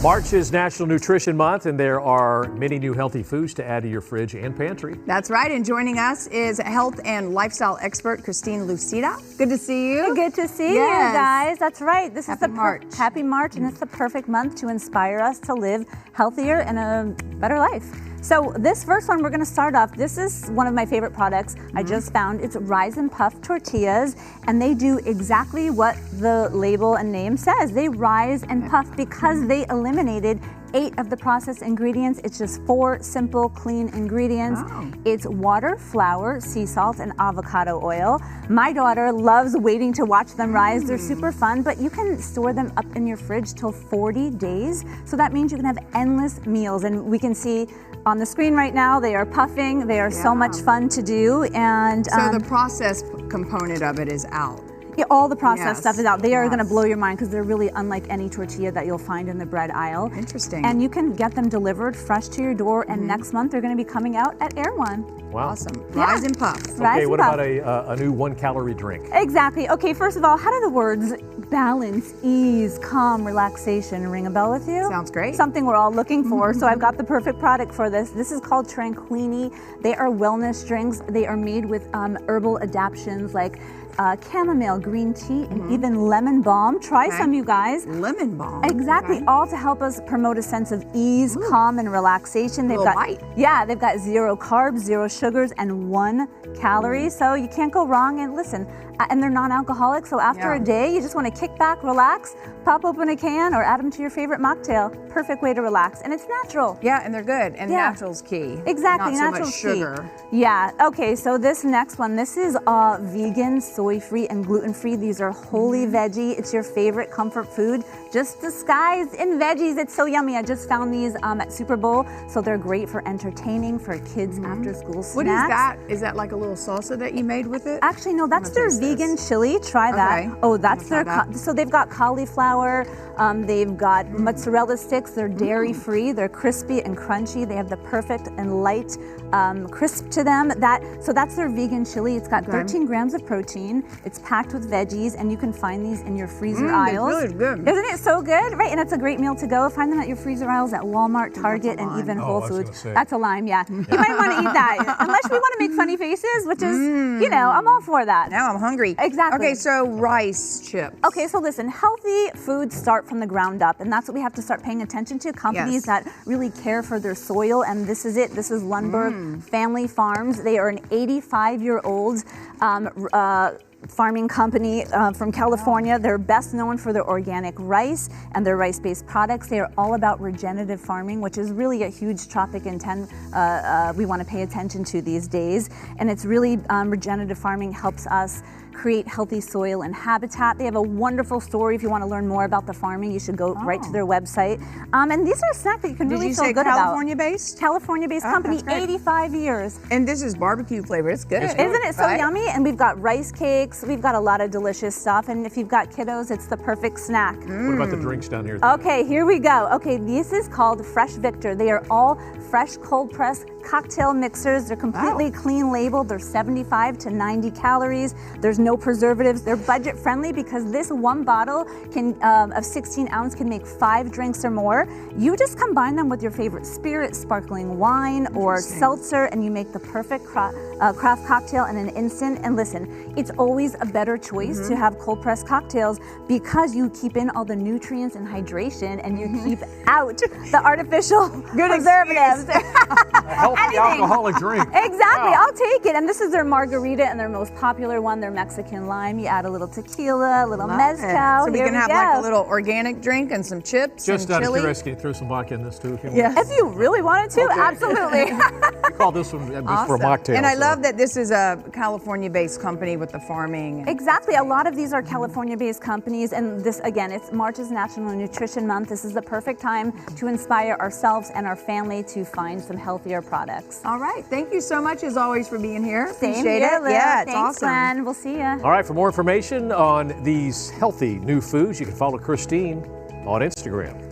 March is National Nutrition Month, and there are many new healthy foods to add to your fridge and pantry. That's right, and joining us is health and lifestyle expert Christine Lusita. Good to see you. Good to see you guys. That's right. This Happy is March. Happy March, and it's the perfect month to inspire us to live healthier and a better life. So this first one, we're going to start off. This is one of my favorite products I just found. It's Rise and Puff tortillas, and they do exactly what the label and name says. They rise and puff because they eliminated 8 of the processed ingredients. It's just 4 simple, clean ingredients. Wow. It's water, flour, sea salt, and avocado oil. My daughter loves waiting to watch them rise. They're super fun, but you can store them up in your fridge till 40 days. So that means you can have endless meals. And we can see on the screen right now, they are puffing. They are so much fun to do. And so the process component of it is out. Yeah, all the processed stuff is out. They are going to blow your mind because they're really unlike any tortilla that you'll find in the bread aisle. Interesting. And you can get them delivered fresh to your door, and next month they're going to be coming out at Air One. Wow. Awesome. Rise and puff. Okay, what about a new 1-calorie drink? Exactly. Okay, first of all, how do the words balance, ease, calm, relaxation ring a bell with you? Sounds great. Something we're all looking for. So I've got the perfect product for this. This is called Tranquini. They are wellness drinks. They are made with herbal adaptions like chamomile, green tea, and even lemon balm. Try some, you guys. Lemon balm. Exactly, all to help us promote a sense of ease, calm, and relaxation. They've got they've got 0 carbs, 0 sugars, and 1 calorie. So you can't go wrong. And listen, and they're non-alcoholic. So after a day, you just want to kick back, relax, pop open a can, or add them to your favorite mocktail. Perfect way to relax, and it's natural. Yeah, and they're good. And natural's key. Exactly, not natural's so much sugar. Key. Yeah. Okay. So this next one, this is vegan, soy-free, and gluten-free. These are wholly veggie. It's your favorite comfort food, just disguised in veggies. It's so yummy. I just found these at Super Bowl, so they're great for entertaining for kids after-school snacks. What is that? Is that like a little salsa that you made with it? Actually, no. That's their vegan chili. Try that. Okay. Oh, that's their. So they've got cauliflower. They've got mozzarella sticks. They're dairy-free. They're crispy and crunchy. They have the perfect and light crisp to them. So that's their vegan chili. It's got 13 grams of protein. It's packed with veggies, and you can find these in your freezer aisles. It's really good. Isn't it so good? Right, and it's a great meal to go. Find them at your freezer aisles at Walmart, Target, and even Whole Foods. That's a lime, yeah. You might want to eat that, unless we want to make funny faces, which is, you know, I'm all for that. Now I'm hungry. Exactly. Okay, so rice chips. Okay, so listen, healthy foods start from the ground up, and that's what we have to start paying attention to. Companies that really care for their soil, and this is it. This is Lundberg Family Farms. They are an 85-year-old farming company from California. They're best known for their organic rice and their rice-based products. They are all about regenerative farming, which is really a huge topic in we want to pay attention to these days. And it's really regenerative farming helps us create healthy soil and habitat. They have a wonderful story. If you want to learn more about the farming, you should go right to their website. And these are snacks that you can really feel good about. California-based? California-based company, 85 years. And this is barbecue flavor. It's good. Isn't it so yummy? And we've got rice cakes. We've got a lot of delicious stuff. And if you've got kiddos, it's the perfect snack. What about the drinks down here? Okay, here we go. Okay, this is called Fresh Victor. They are all fresh cold pressed cocktail mixers. They're completely clean labeled. They're 75 to 90 calories. There's no preservatives. They're budget friendly because this one bottle of 16 ounce can make 5 drinks or more. You just combine them with your favorite spirit, sparkling wine or seltzer, and you make the perfect craft cocktail in an instant. And listen, it's always a better choice to have cold pressed cocktails because you keep in all the nutrients and hydration, and you keep out the artificial preservatives. A healthy alcoholic drink. Exactly, I'll take it. And this is their margarita and their most popular one, their Mexican lime. You add a little tequila, a little mezcal. So we can have like a little organic drink and some chips Just and out chili. of curiosity, throw some vodka in this too if you want. If you really wanted to, absolutely. We call this one just for mocktails. And I love that this is a California-based company with the farming. Exactly. A lot of these are California-based companies, and this, again, it's March is National Nutrition Month. This is the perfect time to inspire ourselves and our family to find some healthier products. All right. Thank you so much, as always, for being here. Appreciate it. Liv. Yeah, it's Thanks, awesome. Glenn. We'll see you. All right, for more information on these healthy new foods, you can follow Christine on Instagram.